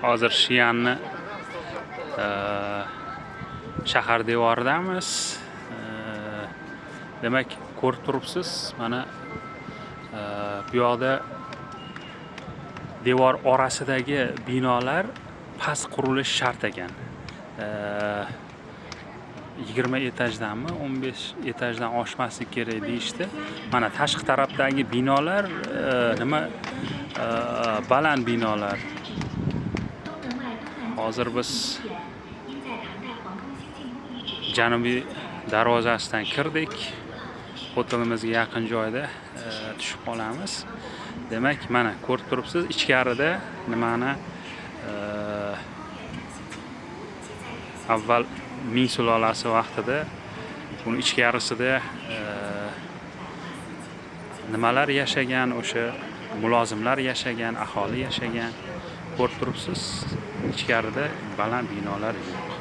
Hozir Xi'anni shahar devoridamiz. Demak, ko'rib turibsiz, mana bu yoqda devor orasidagi binolar past qurilish shart ekan. 20 etajdanmi, 15 etajdan oshmasligi kerak deyishdi. Mana tashqi tarafdagi binolar nima baland binolar. Hozir biz janubiy darvozasidan kirdik. Hotelimizga yaqin joyda tushib qolamiz. Demak, mana ko'rib turibsiz, ichkarida nimani avval Ming sulolasi vaqtida buni ichkarisida nimalar yashagan, o'sha mulozimlar yashagan, aholi yashagan. Ko'rib turibsiz, ichkarida baland binolar yo'q.